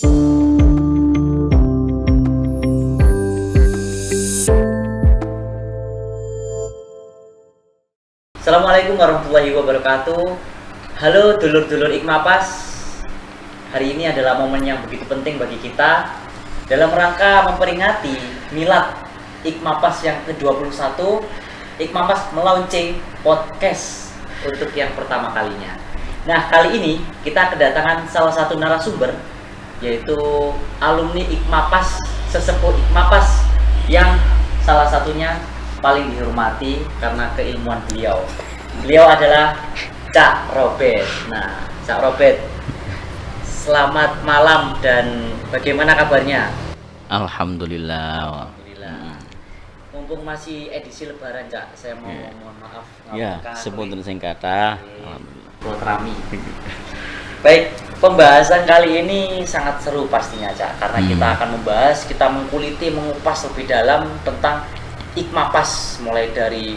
Assalamualaikum warahmatullahi wabarakatuh. Halo dulur-dulur Ikmapas. Hari ini adalah momen yang begitu penting bagi kita dalam rangka memperingati milad Ikmapas yang ke-21. Ikmapas melaunching podcast untuk yang pertama kalinya. Nah, kali ini kita kedatangan salah satu narasumber, yaitu alumni Ikmapas, sesepuh Ikmapas yang salah satunya paling dihormati karena keilmuan beliau. Beliau adalah Cak Robert. Nah, Cak Robert, selamat malam dan bagaimana kabarnya? Alhamdulillah. Alhamdulillah. Mumpung masih edisi Lebaran, Cak, saya mau mohon maaf. Ya, sepunten sing kathah. Rami. Baik, pembahasan kali ini sangat seru pastinya, Cak, karena kita akan membahas, kita mengkuliti, mengupas lebih dalam tentang Ikmapas, mulai dari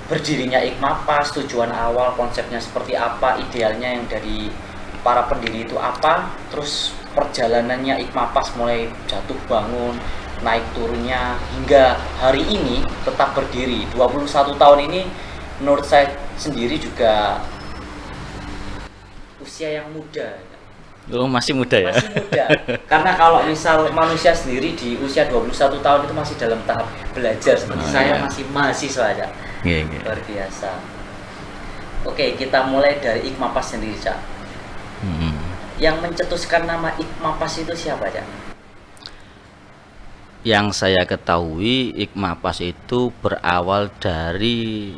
berdirinya Ikmapas, tujuan awal, konsepnya seperti apa, idealnya yang dari para pendiri itu apa, terus perjalanannya Ikmapas mulai jatuh bangun, naik turunnya hingga hari ini tetap berdiri 21 tahun ini. Menurut saya sendiri juga usia yang muda. Oh, masih muda ya? Masih muda. Karena kalau misal manusia sendiri di usia 21 tahun itu masih dalam tahap belajar, seperti saya masih mahasiswa aja. Luar biasa. Oke, kita mulai dari Ikmapas sendiri, Cak. Yang mencetuskan nama Ikmapas itu siapa, Cak? Yang saya ketahui, Ikmapas itu berawal dari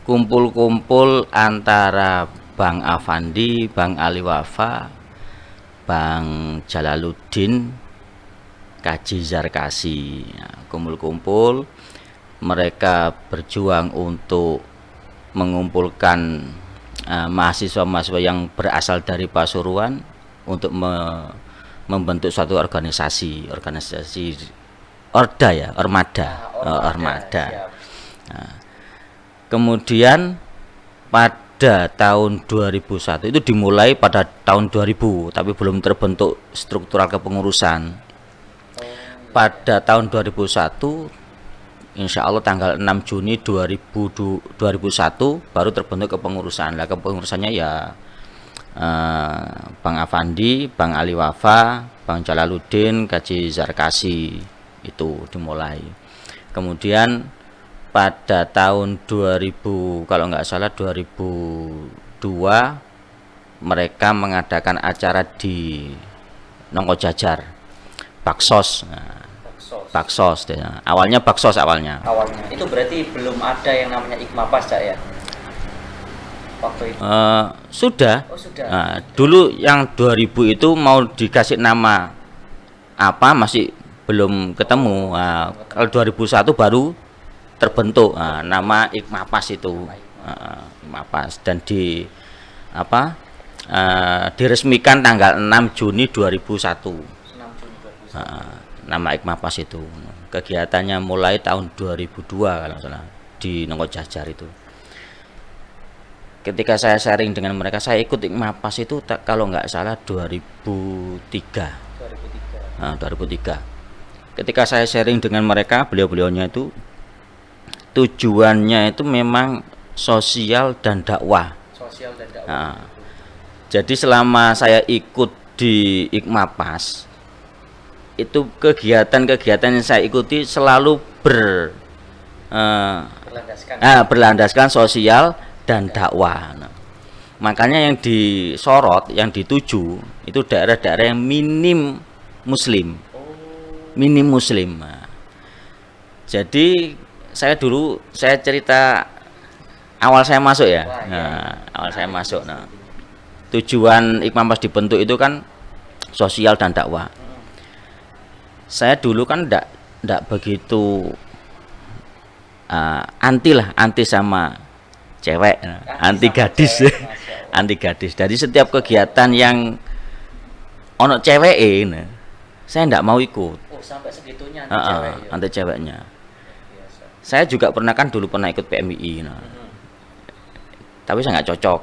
kumpul-kumpul antara Bang Afandi, Bang Ali Wafa, Bang Jalaluddin, Kaji Zarkasi. Kumpul-kumpul, mereka berjuang untuk mengumpulkan mahasiswa-mahasiswa yang berasal dari Pasuruan untuk membentuk suatu organisasi Ormada. Nah, kemudian pada tahun 2001 itu dimulai pada tahun 2000, tapi belum terbentuk struktural kepengurusan. Pada tahun 2001, insya Allah tanggal 6 Juni 2001 baru terbentuk kepengurusan. Lah kepengurusannya ya Bang Afandi, Bang Ali Wafa, Bang Jalaluddin, Kaji Zarkasi itu dimulai. Kemudian pada tahun 2000, kalau nggak salah 2002, mereka mengadakan acara di Nongko Jajar, Baksos. Baksos. Awalnya Baksos awalnya. Itu berarti belum ada yang namanya Ikmapas, Cak, ya? Waktu itu. Sudah. Oh, sudah. Nah, dulu yang 2000 itu mau dikasih nama apa masih belum ketemu. Nah, kalau 2001 baru terbentuk nama Ikmapas itu. Ikmapas, dan diresmikan tanggal 6 Juni 2001. Nama Ikmapas itu. Kegiatannya mulai tahun 2002 kalau salah di Nongko Jajar itu. Ketika saya sharing dengan mereka, saya ikut Ikmapas itu kalau nggak salah 2003. 2003. Ketika saya sharing dengan mereka, beliau-beliaunya itu tujuannya itu memang sosial dan dakwah. Jadi selama saya ikut di Ikmapas, itu kegiatan-kegiatan yang saya ikuti selalu berlandaskan sosial dan dakwah. Makanya yang disorot, yang dituju itu daerah-daerah yang minim muslim. Jadi saya cerita awal saya masuk ya. Tujuan Ikmapas dibentuk itu kan sosial dan dakwah. Saya dulu kan enggak begitu anti sama cewek, anti gadis. Jadi setiap kegiatan yang ono cewek saya enggak mau ikut. Sampai segitunya anti ceweknya. Saya juga pernah ikut PMII. Tapi saya nggak cocok.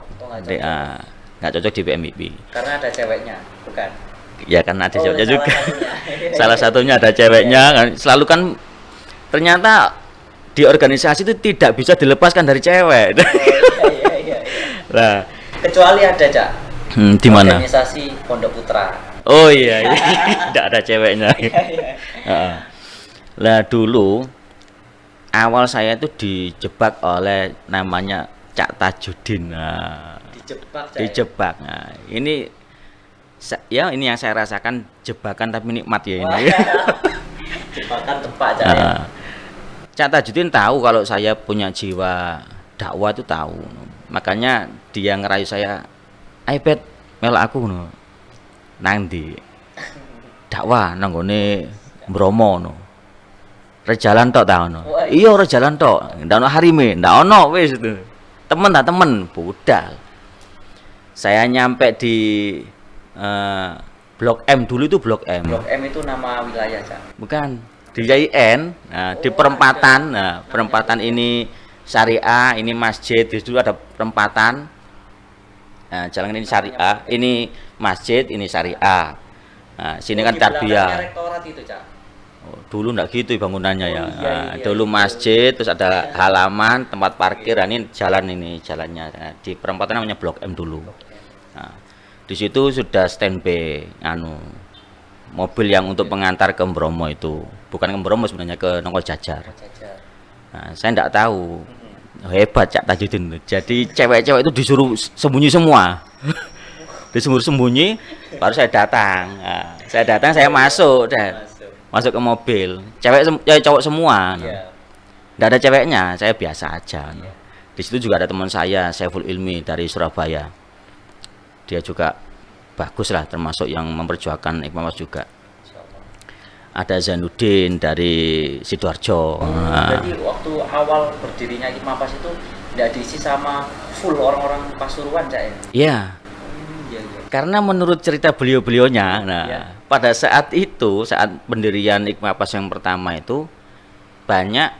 nggak cocok di PMIP. Karena ada ceweknya, bukan? Ya karena ada ceweknya salah juga. satunya. Salah satunya ada ceweknya kan. Selalu kan ternyata di organisasi itu tidak bisa dilepaskan dari cewek. Oh, iya. Nah, Kecuali ada, Cak. di mana? Organisasi Pondok Putra. Oh iya, tidak ada ceweknya. Iya. Heeh. Lah dulu awal saya itu dijebak oleh namanya Cak Tajudin. Nah, Dijebak, Cak. dijebak. Nah, ini ya ini yang saya rasakan jebakan tapi nikmat ya Wah, ini. jebakan tepat, Cak. Ya. Nah, Cak Tajudin tahu kalau saya punya jiwa dakwah itu tahu. Makanya dia ngerayu saya, iPad melok aku no. Nang ndi? Dakwah nang ngone Bromo no. Rejalan tok ta ono. Wah, Iya rejalan tok. Ndak ono harime, ndak ono wis itu. Temen ta temen, budal. Saya nyampe di Blok M dulu itu Blok M. Blok M itu nama wilayah, Cak. Bukan, di JIN. Nah, di perempatan. Nah, perempatan ini syariah, ini masjid, di situ ada perempatan. Nah, jalan ini syariah, ini masjid, ini syariah. Nah, sini kan Di belakangnya tarbiyah. rektorat itu, Cak. Oh, dulu enggak gitu bangunannya Oh, ya. iya, Nah, iya, dulu iya. masjid, terus ada halaman, tempat parkir. Nah, ini jalannya. Nah, di perempatan namanya Blok M dulu. Nah, di situ sudah standby mobil yang untuk pengantar ke Bromo itu. Bukan ke Bromo sebenarnya, ke Nongko Jajar. Jajar. Nah, saya enggak tahu. Hebat Cak Tajudin. Jadi cewek-cewek itu disuruh sembunyi semua. Disuruh sembunyi, baru saya datang. Nah, saya masuk deh. Masuk ke mobil. Cowok semua. Iya. Enggak ada ceweknya, saya biasa aja. Iya. Di situ juga ada teman saya, Saiful Ilmi dari Surabaya. Dia juga bagus lah, termasuk yang memperjuangkan Ikmapas juga. Insyaallah. Ada Zainuddin dari Sidoarjo. Nah, Jadi waktu awal berdirinya Ikmapas itu tidak diisi sama full orang-orang Pasuruan, Cak ya? iya, Iya. karena menurut cerita beliau-beliaunya, nah Iya. pada saat itu, saat pendirian Ikmapas yang pertama itu banyak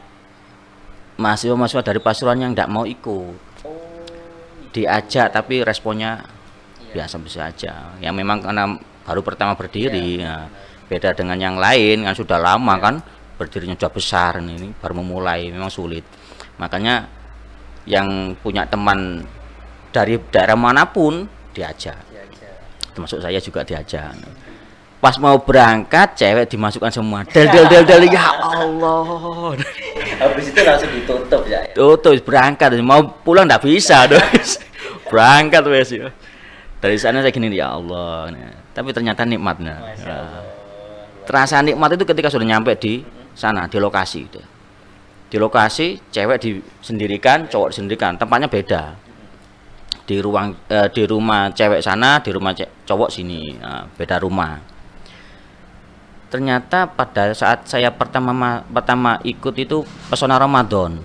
mahasiswa-mahasiswa dari Pasuruan yang tidak mau ikut, Oh. diajak tapi responnya Iya. biasa-biasa aja. Yang memang karena baru pertama berdiri, Iya. nah, beda dengan yang lain kan sudah lama Iya. kan berdirinya sudah besar, ini baru memulai memang sulit. Makanya yang punya teman dari daerah manapun diajak, Iya, iya. termasuk saya juga diajak. Pas mau berangkat cewek dimasukkan semua, del ya Allah. Habis itu langsung ditutup, Cak ya? Tuh berangkat, mau pulang nggak bisa dong. Berangkat wes ya. Dari sana saya gini ya Allah. Nah, tapi ternyata nikmatnya. Masya Nah, Allah. terasa nikmat itu ketika sudah nyampe di sana, di lokasi itu. Di lokasi cewek disendirikan, cowok disendirikan, tempatnya beda. Di rumah cewek sana, di rumah cowok sini. Nah, beda rumah. Ternyata pada saat saya pertama ikut itu Pesona Ramadan.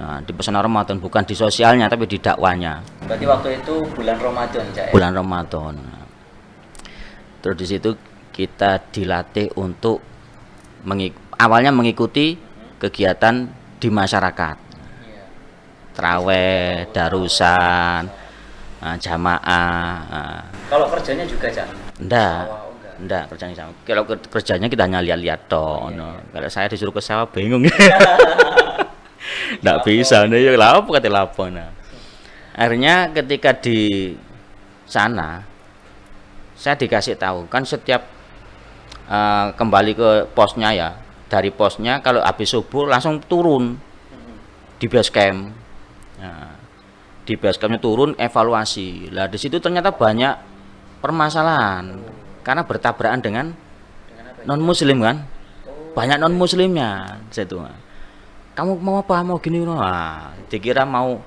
Nah, di Pesona Ramadan bukan di sosialnya tapi di dakwanya. Berarti waktu itu bulan Ramadan, Cak ya? Bulan Ramadan. Terus di situ kita dilatih untuk awalnya mengikuti kegiatan di masyarakat. Iya. Traweh, darusan, jamaah. Kalau kerjanya juga, Cak? Enggak. Oh, enggak. Enggak, kerjanya sama. Kalau kerjanya kita hanya lihat-lihat toh. Iya, no. iya. Kalau saya disuruh ke sawah bingung. Enggak bisa nih, ya lapo kate lapo. Nah. Akhirnya ketika di sana saya dikasih tahu kan setiap kembali ke posnya ya. Dari posnya kalau habis subuh langsung turun di base camp. Nah, di base campnya turun evaluasi. Lah di situ ternyata banyak permasalahan karena bertabrakan dengan Dengan apa? non muslim kan, Oh, banyak non muslimnya situ. Kamu mau apa, mau gini, nah, dikira mau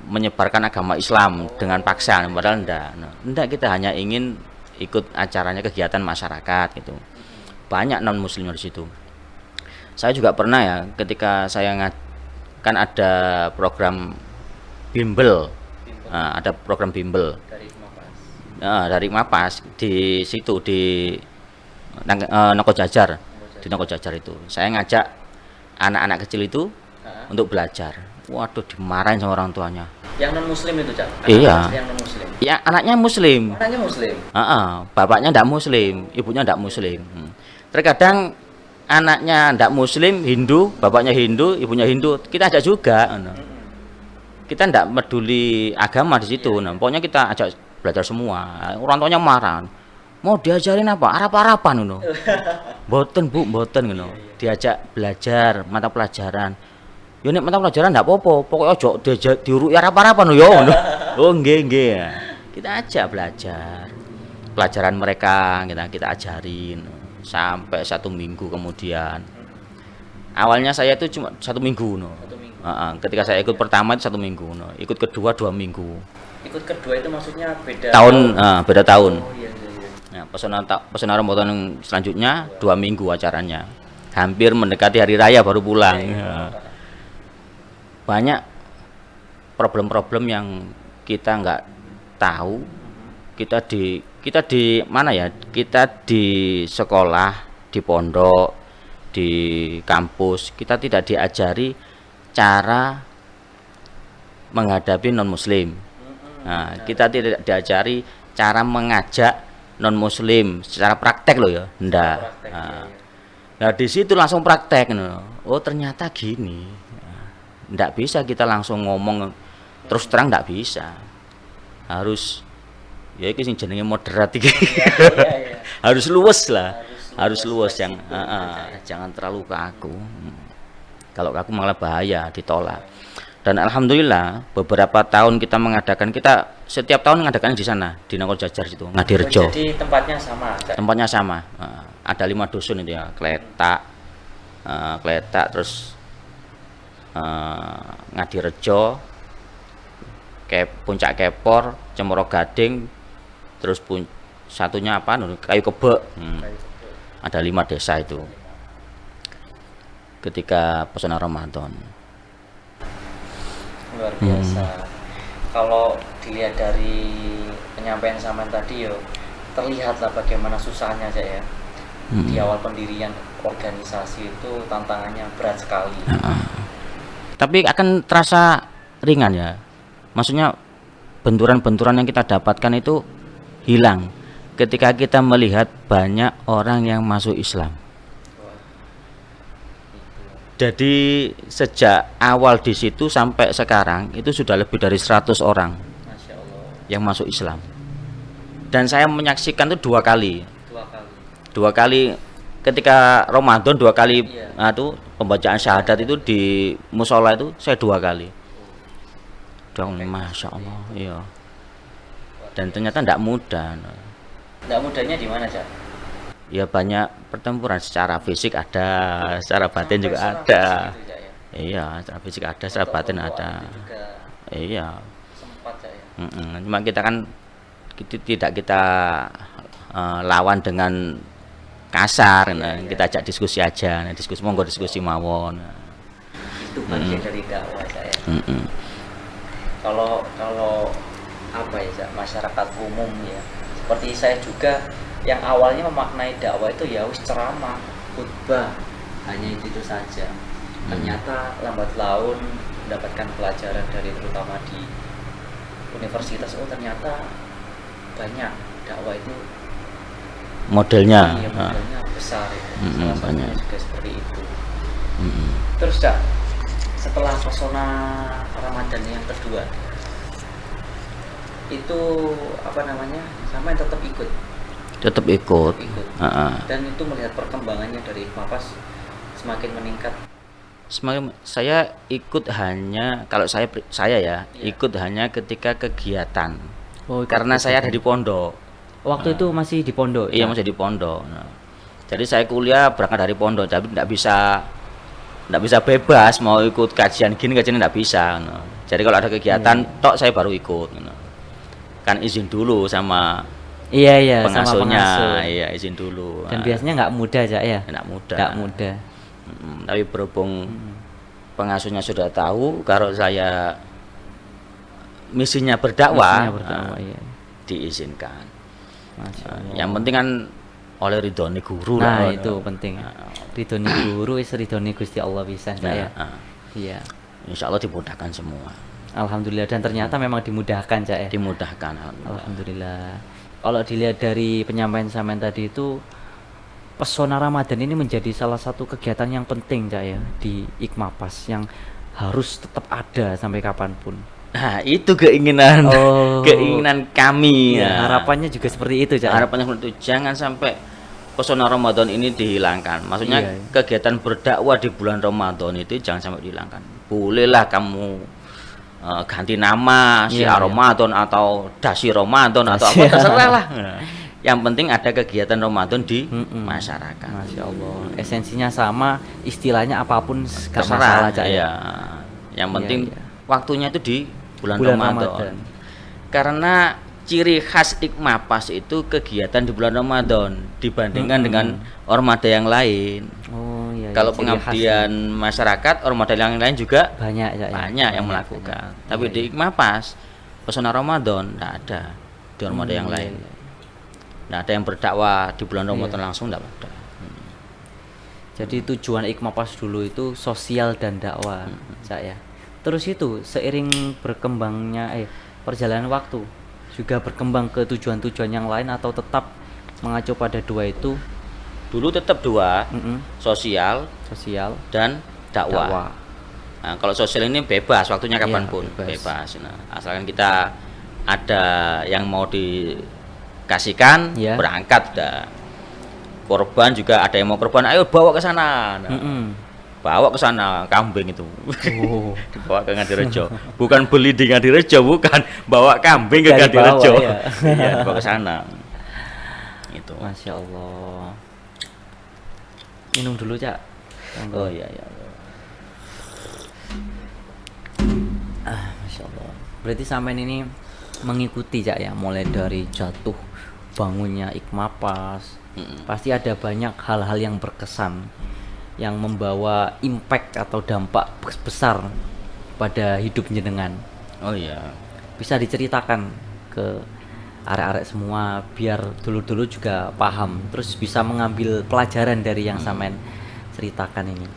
menyebarkan agama Islam dengan paksa, padahal enggak. Nah, enggak, kita hanya ingin ikut acaranya, kegiatan masyarakat gitu. Banyak non muslimnya di situ. Saya juga pernah ya ketika saya kan ada program bimbel. Bimbel. Nah, ada program bimbel. dari Ikmapas. Nah, dari Mapas di situ di Nongko Jajar, di Nongko Jajar itu saya ngajak anak-anak kecil itu Hah? untuk belajar. Waduh, dimarahin sama orang tuanya. Yang non muslim itu, Cak? Iya. Yang non muslim. Ya anaknya muslim. Anaknya muslim. Bapaknya ndak muslim, ibunya ndak muslim. Terkadang anaknya ndak muslim, Hindu, bapaknya Hindu, ibunya Hindu, kita ajak juga. Kita ndak peduli agama di situ. Nah, pokoknya kita ajak belajar semua. Orang tuanya marah. Mau diajarin apa? Arab-arapan ngono. Mboten Bu, mboten ngono. Diajak belajar mata pelajaran. Yo nek mata pelajaran ndak apa-apa, pokoke ojo diuruki arab-arapan yo ngono. Oh nggih. Kita ajak belajar. Pelajaran mereka kita ajarin sampai 1 minggu kemudian. Awalnya saya itu cuma 1 minggu no. 1 minggu. Ketika saya ikut pertama itu 1 minggu no. Ikut kedua 2 minggu. Ikut kedua itu maksudnya beda Tahun beda tahun. Oh iya. Nah, pesona Ramadan yang selanjutnya 2 minggu acaranya. Hampir mendekati hari raya baru pulang. Banyak problem-problem yang kita nggak tahu. Kita di mana ya? Kita di sekolah, di pondok, di kampus, kita tidak diajari cara menghadapi non muslim. Nah, kita tidak diajari cara mengajak non muslim secara praktek loh ya. Ndak. Nah, di situ langsung praktek no. Oh, ternyata gini. Ndak bisa kita langsung ngomong terus terang, ndak bisa. Harus ya iki sing jenenge moderat iki. Iya. Harus luwes lah. Harus luwes yang jangan terlalu kaku. Kalau kaku malah bahaya, ditolak. Dan alhamdulillah beberapa tahun kita setiap tahun mengadakan di sana di Nangor Jajar situ, Ngadirejo. Jadi tempatnya sama. Tempatnya sama. Ada 5 dusun itu ya, Kletak terus Ngadirejo, Puncak Kepor, Cemoro Gading, terus satunya apa? Kayu Kebek. Ada 5 desa itu. Ketika pesona Ramadan. Luar biasa. Kalau dilihat dari penyampaian Saman tadi yo, terlihatlah bagaimana susahnya aja ya. Di awal pendirian organisasi itu tantangannya berat sekali. Tapi akan terasa ringan ya. Maksudnya benturan-benturan yang kita dapatkan itu hilang ketika kita melihat banyak orang yang masuk Islam. Jadi sejak awal di situ sampai sekarang itu sudah lebih dari 100 orang Masya Allah. yang masuk Islam. Dan saya menyaksikan itu 2 kali. 2 kali ketika Ramadan, 2 kali pembacaan syahadat itu di musola itu saya 2 kali. Masya Allah, iya. Dan ternyata tidak mudah. Tidak mudahnya di mana, Cak? Ya banyak pertempuran secara fisik ada, secara batin juga ada. Itu, ya? Iya, secara fisik ada, secara batin ada. Iya. Sempat ya. Cuma kita kan tidak kita lawan dengan kasar, kita ajak diskusi aja, diskusi monggo diskusi mawon. Itu bagian dari dakwah saya. Kalau apa ya, masyarakat umum ya, seperti saya juga yang awalnya memaknai dakwah itu ya wis ceramah, khutbah, hanya itu saja. Ternyata lambat laun mendapatkan pelajaran dari terutama di universitas, ternyata banyak dakwah itu modelnya, modelnya besar ya. Salah satunya juga seperti itu. Terus Cak, setelah pesona Ramadan yang kedua itu apa namanya, sama yang tetap ikut dan itu melihat perkembangannya dari Mapas semakin meningkat. Saya ikut hanya kalau saya ikut hanya ketika kegiatan. Karena saya ada di pondok. Waktu itu masih di pondok. Iya, masih di pondok. Jadi saya kuliah berangkat dari pondok, tapi tidak bisa bebas mau ikut kajian tidak bisa. Jadi kalau ada kegiatan tok saya baru ikut. Kan izin dulu sama pengasuhnya, sama pengasuh. Iya izin dulu. Dan biasanya nggak mudah aja ya. Nggak mudah. Tapi berhubung pengasuhnya sudah tahu kalau saya misinya berdakwah, iya. diizinkan. Yang penting kan oleh ridhoni guru lah. Itu penting. Ridhoni guru, ridhoni Gusti Allah bisa ya. Iya. Insya Allah dimudahkan semua. Alhamdulillah, dan ternyata memang dimudahkan Cak ya. Dimudahkan Alhamdulillah. Kalau dilihat dari penyampaian sampean tadi itu, pesona Ramadan ini menjadi salah satu kegiatan yang penting Cak ya di Ikmapas, yang harus tetap ada sampai kapanpun. Nah, itu keinginan Oh. keinginan kami. Ya, harapannya juga seperti itu Cak. Harapannya seperti itu, jangan sampai pesona Ramadan ini dihilangkan. Maksudnya Iya. kegiatan berdakwah di bulan Ramadan itu jangan sampai dihilangkan. Bolehlah kamu ganti nama Iya, Ramadan atau dasi Ramadan atau apa terserah lah. Yang penting ada kegiatan Ramadan di masyarakat. Masya Allah, esensinya sama, istilahnya apapun gak Terserah, masalah Cak ya. ya. Yang penting iya. waktunya itu di bulan Bulan Ramadan. Ramadan. Karena ciri khas Ikmapas itu kegiatan di bulan Ramadan dibandingkan dengan ormada yang lain. Oh iya. Kalau ciri khasnya. pengabdian masyarakat, ormada yang lain juga banyak Cak ya. banyak yang melakukan. Tapi Iya, di Ikmapas pesona Ramadan tidak ada di ormada yang iya, lain. iya. Tidak ada yang berdakwah di bulan Ramadan Iya. langsung, tidak ada. Jadi tujuan Ikmapas dulu itu sosial dan dakwah Cak ya. Terus itu seiring berkembangnya perjalanan waktu juga berkembang ke tujuan-tujuan yang lain, atau tetap mengacu pada dua itu? Dulu tetap dua, sosial Sosial, dan dakwah. Nah, kalau sosial ini bebas, waktunya Iya, kapanpun bebas. bebas. Nah, asalkan kita ada yang mau dikasihkan, Iya. berangkat dah. Korban juga ada yang mau korban, ayo bawa ke sana. Nah, bawa ke sana kambing itu. Oh. Dibawa ke Ngadirejo. Bukan beli di Ngadirejo, bukan. Bawa kambing ke Dari bawah, Ngadirejo. ya. Iya, dibawa ke sana. Itu. Masya Allah. Minum dulu Cak. Oh iya iya. Masya Allah. Berarti sampean ini mengikuti Cak ya, mulai dari jatuh bangunnya Ikmapas. Pasti ada banyak hal-hal yang berkesan, yang membawa impact atau dampak besar pada hidup jenengan. Oh iya. Bisa diceritakan ke arek-arek semua biar dulu-dulu juga paham, terus bisa mengambil pelajaran dari yang sampean ceritakan ini.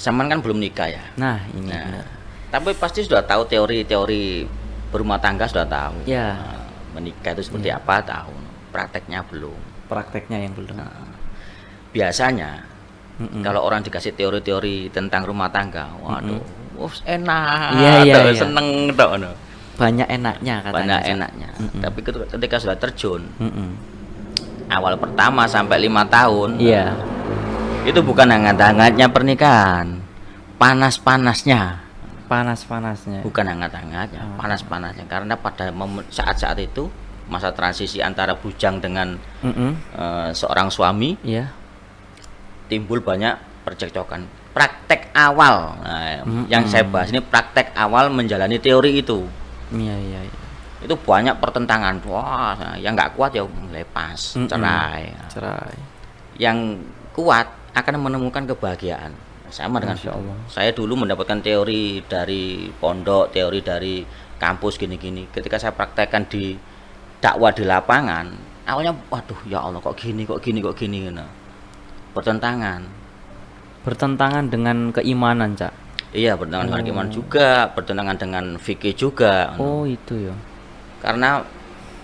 Saman kan belum nikah ya. Nah, ini Nah, benar. tapi pasti sudah tahu teori-teori berumah tangga, sudah tahu. Ya. Nah, menikah itu seperti apa tahu. Prakteknya belum. Prakteknya yang belum. Biasanya kalau orang dikasih teori-teori tentang rumah tangga, waduh, enak, Iya, iya, toh, iya. seneng toh, no. Banyak enaknya katanya. Banyak Cak. enaknya. Tapi ketika sudah terjun, Mm-mm. awal pertama sampai 5 tahun, Iya. itu bukan hangat-hangatnya pernikahan, panas-panasnya. Panas-panasnya. Bukan hangat-hangatnya, panas-panasnya. Karena pada saat-saat itu masa transisi antara bujang dengan seorang suami, Iya. timbul banyak percekcokan. Praktek awal, nah, yang saya bahas ini praktek awal menjalani teori itu. Iya, iya, iya. Itu banyak pertentangan. Wah, yang nggak kuat ya lepas, cerai. Cerai. Yang kuat akan menemukan kebahagiaan. Sama dengan Masya Allah. saya dulu mendapatkan teori dari pondok, teori dari kampus gini-gini. Ketika saya praktekkan di dakwah di lapangan, awalnya waduh ya Allah kok gini nah. Bertentangan dengan keimanan Cak. Iya, bertentangan dengan iman juga, bertentangan dengan fikih juga. Oh itu ya. Karena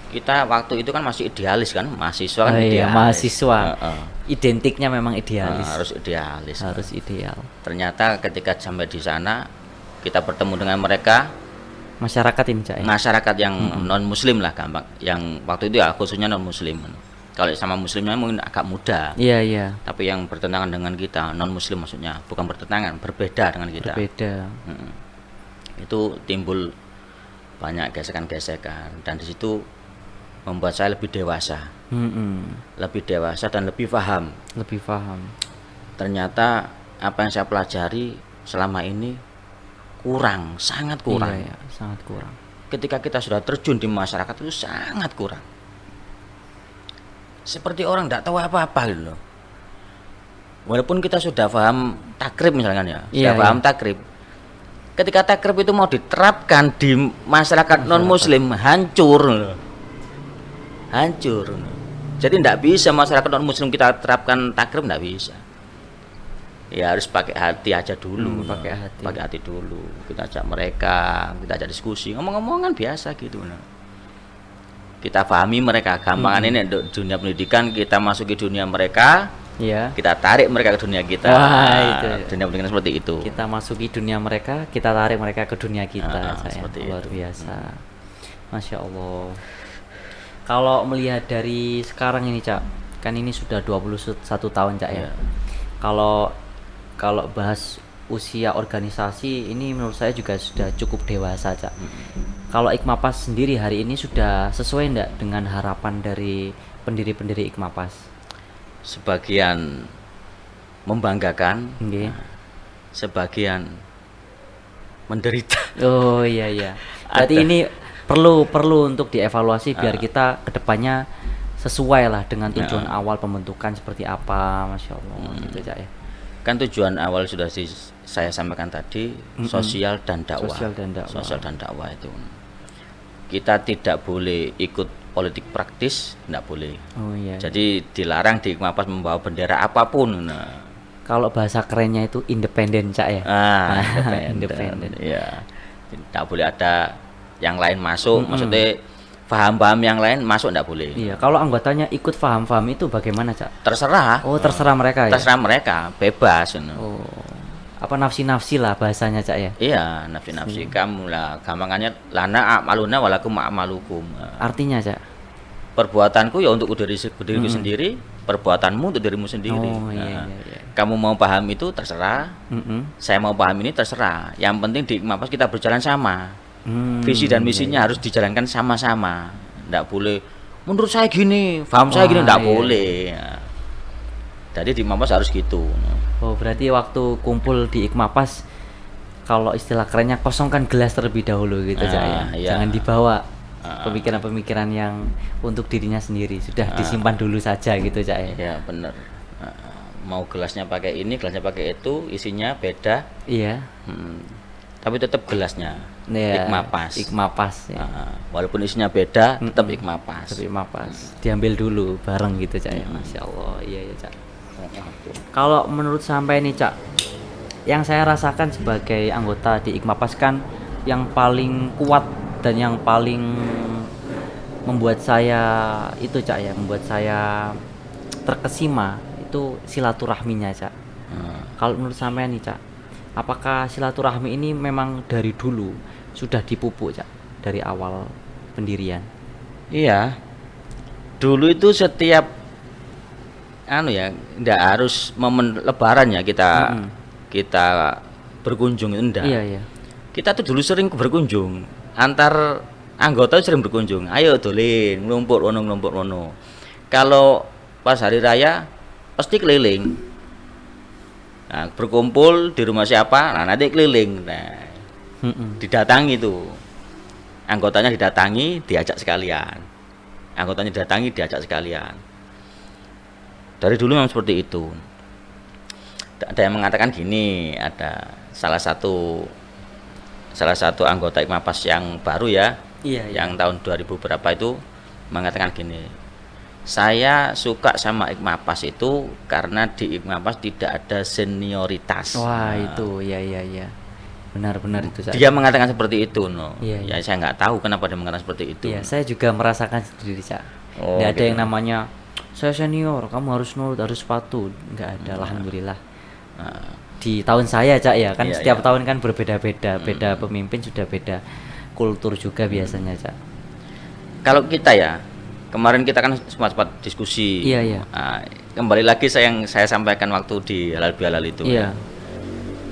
kita waktu itu kan masih idealis kan, mahasiswa kan Iya, idealis. mahasiswa. Heeh. Identiknya memang idealis. Harus idealis. Harus ideal. Ternyata ketika sampai di sana kita bertemu dengan mereka, Masyarakat ini Cak ya? masyarakat yang non muslim lah gampang, yang waktu itu ya khususnya non muslim. Kalau sama muslimnya mungkin agak mudah, Iya, iya. tapi yang bertentangan dengan kita non muslim, maksudnya bukan bertentangan, berbeda dengan kita. Berbeda. Itu timbul banyak gesekan-gesekan, dan di situ membuat saya lebih dewasa, lebih dewasa dan lebih paham. Lebih paham. Ternyata apa yang saya pelajari selama ini kurang, sangat kurang. Iya, iya, sangat kurang. Ketika kita sudah terjun di masyarakat itu sangat kurang. Seperti orang tidak tahu apa-apa gitu loh. Walaupun kita sudah paham takrib misalkan ya, Iya, sudah paham iya. takrib. Ketika takrib itu mau diterapkan di masyarakat non muslim, hancur loh. Hancur. Jadi tidak bisa masyarakat non muslim kita terapkan takrib, tidak bisa. ya harus pakai hati aja dulu. Pakai hati. Pakai hati dulu. Kita ajak mereka, kita ajak diskusi, ngomong-ngomong kan biasa gitu. Nah. Kita pahami mereka, gampangan ini dunia pendidikan, kita masuki dunia mereka, Iya. kita tarik mereka ke dunia kita. Wah, itu. Dunia pendidikan seperti itu. Kita masuki dunia mereka, kita tarik mereka ke dunia kita. Seperti Luar itu. biasa. Masya Allah. Kalau melihat dari sekarang ini, Cak, kan ini sudah 21 tahun, Cak, ya. Iya. Kalau bahas usia organisasi ini menurut saya juga sudah cukup dewasa, Cak. Kalau Ikmapas sendiri hari ini sudah sesuai enggak dengan harapan dari pendiri-pendiri Ikmapas? Sebagian membanggakan, Nggih. sebagian menderita. Oh iya iya. Berarti Ada. ini perlu untuk dievaluasi biar kita kedepannya sesuai lah dengan tujuan awal pembentukan seperti apa, Masya Allah. Gitu, Cak, ya. Kan tujuan awal sudah saya sampaikan tadi, sosial dan dakwah. Sosial dan dakwah. Sosial dan dakwah itu. Kita tidak boleh ikut politik praktis, tidak boleh. Oh iya. Jadi dilarang di Ikmapas membawa bendera apapun. Nah, Kalau bahasa kerennya itu independen, Cak, ya. independen. Ya. Tidak boleh ada yang lain masuk, maksudnya paham-paham yang lain masuk tidak boleh. Iya, kalau anggotanya ikut paham-paham itu bagaimana, Cak? Terserah. Oh, terserah mereka ya. Terserah mereka, bebas. Oh. Apa nafsi-nafsi lah bahasanya, Cak, ya. Iya, nafsi-nafsi kamu lah. Gampangannya lana a'maluna walakum a'malukum. Artinya, Cak. Perbuatanku ya untuk diriku sendiri, perbuatanmu untuk dirimu sendiri. Oh, iya, Nah, iya. kamu mau paham itu terserah, saya mau paham ini terserah. Yang penting di Ikmapas kita berjalan sama. Visi dan misinya harus dijalankan sama-sama. Tidak boleh menurut saya gini, paham saya gini, tidak iya. boleh. Nah, jadi di Ikmapas harus gitu. Oh, berarti waktu kumpul di Ikmapas kalau istilah kerennya kosongkan gelas terlebih dahulu gitu, Cak, ya. Iya. Jangan dibawa pemikiran-pemikiran yang untuk dirinya sendiri, sudah disimpan dulu saja gitu, Cak, ya. Ya benar. Mau gelasnya pakai ini, gelasnya pakai itu, isinya beda. Iya. Tapi tetap gelasnya Ya, Ikmapas. Ikmapas ya. Walaupun isinya beda, tetap Ikmapas. Tapi Ikmapas diambil dulu bareng gitu, Cak, ya. Masya Allah. Iya ya, Cak. Kalau menurut sampai nih, Cak, yang saya rasakan sebagai anggota di Ikmapas kan yang paling kuat dan yang paling membuat saya itu, Cak, ya, membuat saya terkesima itu silaturahminya, Cak. Kalau menurut sampai nih, Cak, apakah silaturahmi ini memang dari dulu sudah dipupuk, Cak, dari awal pendirian? Iya. Dulu itu setiap enggak harus momen lebaran ya kita berkunjung, enggak. Iya, iya. Kita tuh dulu sering berkunjung, antar anggota sering berkunjung. Ayo dolin, nglumpuk wono. Kalau pas hari raya pasti keliling. Nah, berkumpul di rumah siapa? Nah, nanti keliling. Nah, didatangi tuh. Anggotanya didatangi, diajak sekalian. Anggotanya didatangi, diajak sekalian. Dari dulu memang seperti itu. Ada yang mengatakan gini, ada salah satu anggota Ikmapas yang baru ya, yang tahun 2000 berapa itu mengatakan gini, saya suka sama Ikmapas itu karena di Ikmapas tidak ada senioritas. Wah, itu ya benar-benar itu, Cak. Dia mengatakan seperti itu, Iya. Ya saya nggak tahu kenapa dia mengatakan seperti itu. Iya, saya juga merasakan sendiri, Cak. Oh, Nggak ada gitu. yang namanya saya senior, kamu harus nurut, harus patuh. Nggak ada, alhamdulillah. Di tahun saya, Cak, ya kan Iya, setiap iya. tahun kan berbeda-beda, beda pemimpin sudah beda kultur juga biasanya, Cak. Kalau kita ya, kemarin kita kan sempat diskusi. Iya. Nah, kembali lagi yang saya sampaikan waktu di halal bihalal itu. Iya.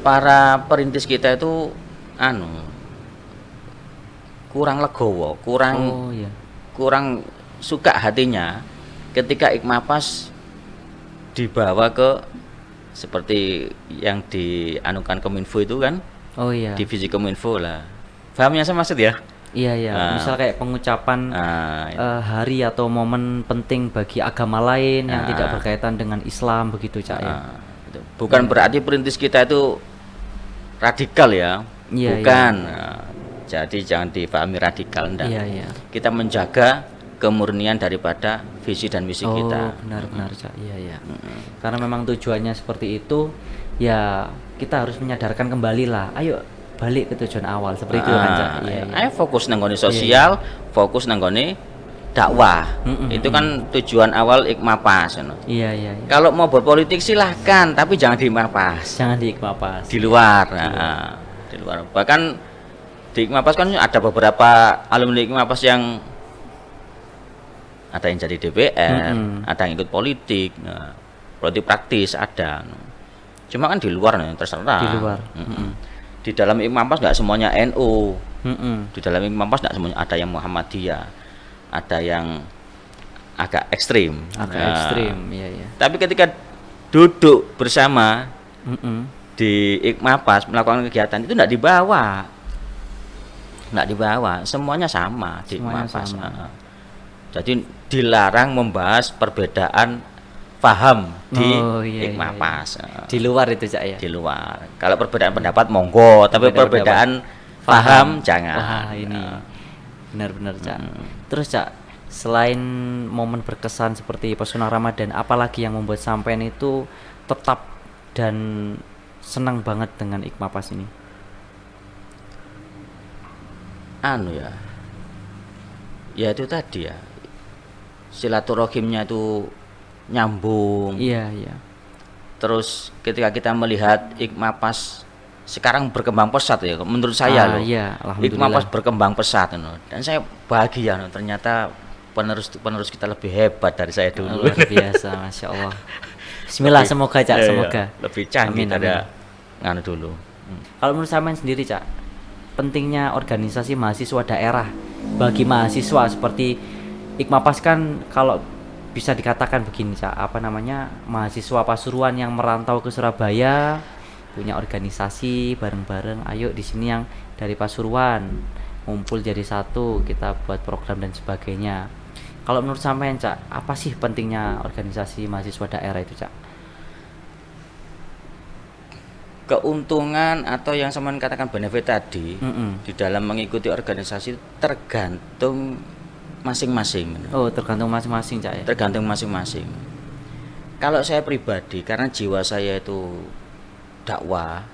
Para perintis kita itu kurang legowo, Oh, iya. kurang suka hatinya ketika Ikmapas dibawa ke seperti yang dianukan Kominfo itu kan, Oh iya. divisi Kominfo lah. Pahamnya saya maksud ya? Iya. Misal kayak pengucapan hari atau momen penting bagi agama lain yang tidak berkaitan dengan Islam begitu, Cak, ya. Bukan berarti perintis kita itu radikal ya, Iya, bukan. Jadi jangan dipahami radikal, enggak. Iya. Kita menjaga kemurnian daripada visi dan misi kita. Benar-benar Cak. Iya ya. Karena memang tujuannya seperti itu, ya kita harus menyadarkan kembali lah. Ayo balik ke tujuan awal seperti itu kan Cak. Iya, iya. Ayo fokus nanggone sosial, fokus nanggone dakwah. Itu kan tujuan awal Ikmapas. Iya, iya, iya. Kalau mau berpolitik silahkan, tapi jangan di Ikmapas. Jangan di Ikmapas. Di luar. Di luar. Bahkan di Ikmapas kan ada beberapa alumni Ikmapas yang ada yang jadi DPR, ada yang ikut politik, politik praktis ada. Cuma kan di luar terserah. Di luar. Di dalam Ikmapas nggak semuanya NU. Di dalam Ikmapas nggak semuanya, ada yang Muhammadiyah, ada yang agak ekstrim. Ekstrim, iya iya. Tapi ketika duduk bersama di Ikmapas melakukan kegiatan itu nggak dibawa, semuanya sama di Semuanya Ikmapas. sama. Jadi dilarang membahas perbedaan paham di iya, Ikmapas. Di luar itu Cak ya. Di luar. Kalau perbedaan pendapat monggo, tapi perbedaan paham jangan. Wah, ini benar-benar Cak. Terus Cak, selain momen berkesan seperti Pesona Ramadan, apalagi yang membuat sampean itu tetap dan senang banget dengan Ikmapas ini? Ya itu tadi ya, silaturahimnya itu nyambung. Iya iya. Terus ketika kita melihat Ikmapas sekarang berkembang pesat ya, menurut saya loh. Iya, alhamdulillah. Ikmapas berkembang pesat dan saya bahagia ternyata penerus kita lebih hebat dari saya dulu. Luar biasa, Masya Allah. Bismillah, semoga Cak, semoga. Lebih canggih Amin, daripada nganu dulu. Kalau menurut sampean sendiri Cak, pentingnya organisasi mahasiswa daerah bagi mahasiswa seperti Ikmapas kan, kalau bisa dikatakan begini Cak, mahasiswa Pasuruan yang merantau ke Surabaya punya organisasi bareng-bareng, ayo di sini yang dari Pasuruan ngumpul jadi satu, kita buat program dan sebagainya. Kalau menurut sampean Cak, apa sih pentingnya organisasi mahasiswa daerah itu Cak? Keuntungan atau yang sampean katakan benefit tadi di dalam mengikuti organisasi tergantung masing-masing. Oh, tergantung masing-masing Cak ya. Tergantung masing-masing. Kalau saya pribadi, karena jiwa saya itu dakwah,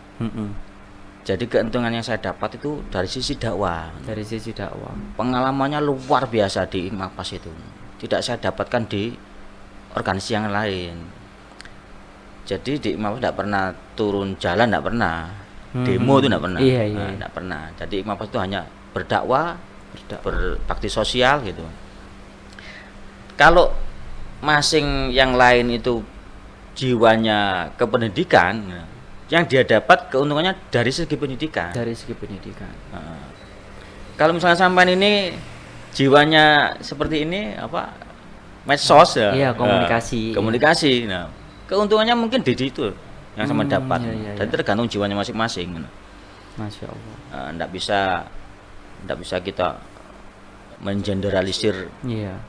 jadi keuntungan yang saya dapat itu dari sisi dakwah. Dari sisi dakwah. Pengalamannya luar biasa di Ikmapas itu. Tidak saya dapatkan di organisasi yang lain. Jadi di Ikmapas tidak pernah turun jalan, tidak pernah. Demo itu tidak pernah. Iya. Tidak pernah. Jadi Ikmapas itu hanya berdakwah, berbakti sosial gitu. Kalau masing yang lain itu jiwanya ke pendidikan, yang dia dapat keuntungannya dari segi pendidikan. Dari segi pendidikan. Kalau misalnya sampean ini jiwanya seperti ini medsos ya. Iya, komunikasi. Komunikasi. Nah, keuntungannya mungkin di situ yang sama dapat. Iya. Dan tergantung jiwanya masing-masing. Masya Allah. Nggak bisa kita mengeneralisir. Iya.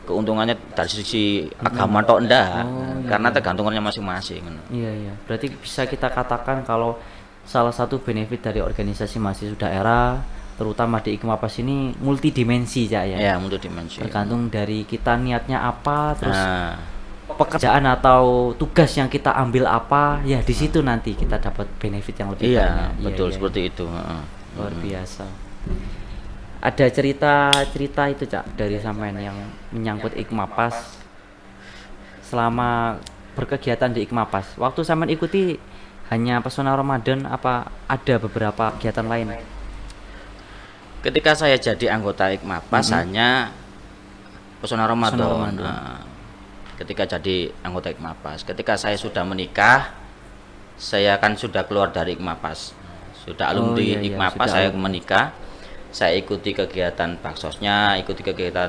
Keuntungannya dari sisi agama atau enggak, karena tergantungannya masing-masing. Iya. Berarti bisa kita katakan kalau salah satu benefit dari organisasi mahasiswa daerah, terutama di Ikmapas ini, multidimensi Cak ya. Ya, multidimensi. Tergantung dari kita niatnya apa, terus pekerjaan atau tugas yang kita ambil apa, ya di situ nanti kita dapat benefit yang lebih banyak. Iya, betul seperti itu. Luar biasa. Ada cerita itu Cak dari sampean yang menyangkut Ikmapas selama berkegiatan di Ikmapas. Waktu sampean ikuti hanya Pesona Ramadan apa ada beberapa kegiatan lain? Ketika saya jadi anggota Ikmapas hanya Pesona Ramadan. Ketika jadi anggota Ikmapas, ketika saya sudah menikah, saya kan sudah keluar dari Ikmapas. Sudah alumni Ikmapas, saya menikah. Saya ikuti kegiatan baksosnya, ikuti kegiatan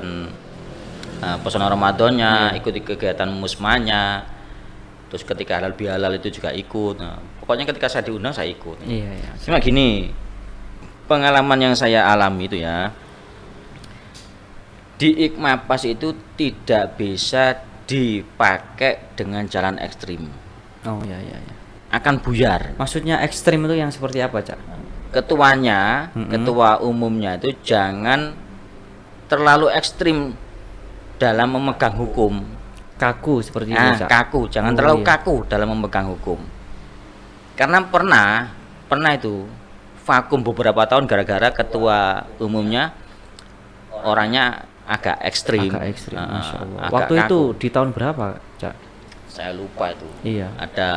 Pesona Ramadannya, ikuti kegiatan musmanya. Terus ketika halal bihalal itu juga ikut. Pokoknya ketika saya diundang saya ikut. Iya. Cuma gini, pengalaman yang saya alami itu ya, di Ikmapas itu tidak bisa dipakai dengan jalan ekstrim. Oh iya. Akan buyar. Maksudnya ekstrim itu yang seperti apa Cak? Ketua umumnya itu jangan terlalu ekstrim dalam memegang hukum. Kaku seperti itu, Nah, Cak. kaku, jangan Oh, terlalu iya. kaku dalam memegang hukum. Karena pernah itu vakum beberapa tahun gara-gara ketua umumnya orangnya agak ekstrim. Agak ekstrim, Masya Allah. agak Waktu kaku. itu di tahun berapa, Cak? Saya lupa itu. Iya. Ada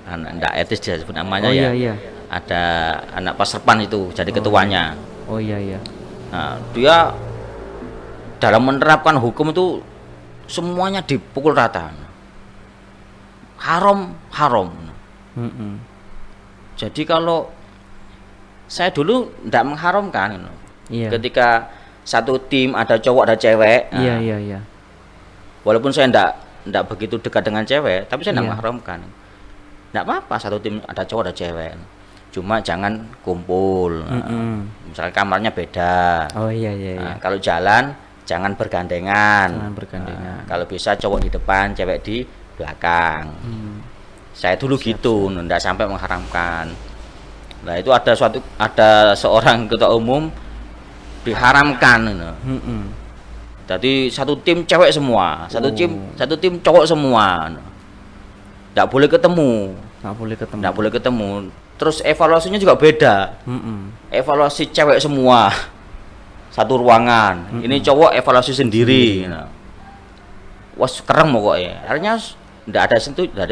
anak ndak etis dia sebut namanya Oh, ya. iya, iya. Ada anak Pasrepan itu jadi ketuanya. Oh iya, iya. Nah, dia dalam menerapkan hukum itu semuanya dipukul rata. Haram. Mm-mm. Jadi kalau saya dulu tidak mengharamkan, Iya. ketika satu tim ada cowok ada cewek, Iya, nah, iya, iya. walaupun saya tidak begitu dekat dengan cewek, tapi saya tidak Iya. mengharamkan. Tidak apa-apa satu tim ada cowok ada cewek, cuma jangan kumpul. Nah, Mm-mm. misalnya kamarnya beda. Oh iya, iya, iya. Nah, kalau jalan jangan bergandengan. Jangan bergandengan. Nah, kalau bisa cowok di depan, cewek di belakang. Hmm. Saya dulu gitu, nggak sampai mengharamkan. Nah itu ada seorang ketua umum diharamkan. Mm-mm. Jadi satu tim cewek semua, Oh. satu tim cowok semua. Nggak boleh ketemu, Nggak boleh ketemu. nggak boleh ketemu. Terus evaluasinya juga beda. Mm-mm. Evaluasi cewek semua, satu ruangan. Ini cowok evaluasi sendiri. Nah. Wah keren pokoknya. Akhirnya nggak ada yang setuju. Nggak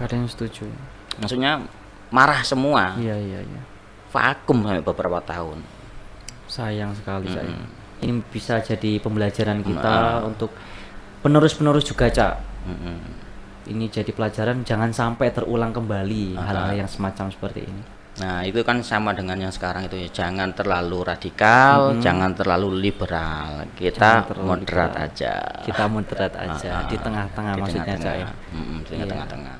ada yang setuju. Maksudnya marah semua, Iya, iya, iya. vakum sampai beberapa tahun. Sayang sekali, Cak. Mm. Ini bisa jadi pembelajaran kita untuk penerus-penerus juga, Cak. Mm-mm. Ini jadi pelajaran, jangan sampai terulang kembali hal-hal yang semacam seperti ini. Nah itu kan sama dengan yang sekarang itu ya, jangan terlalu radikal, jangan terlalu liberal, kita Jangan terlalu moderat liberal. aja. Kita moderat aja di tengah-tengah Di maksudnya, Cak, ya. tengah-tengah. Di Iya. tengah-tengah.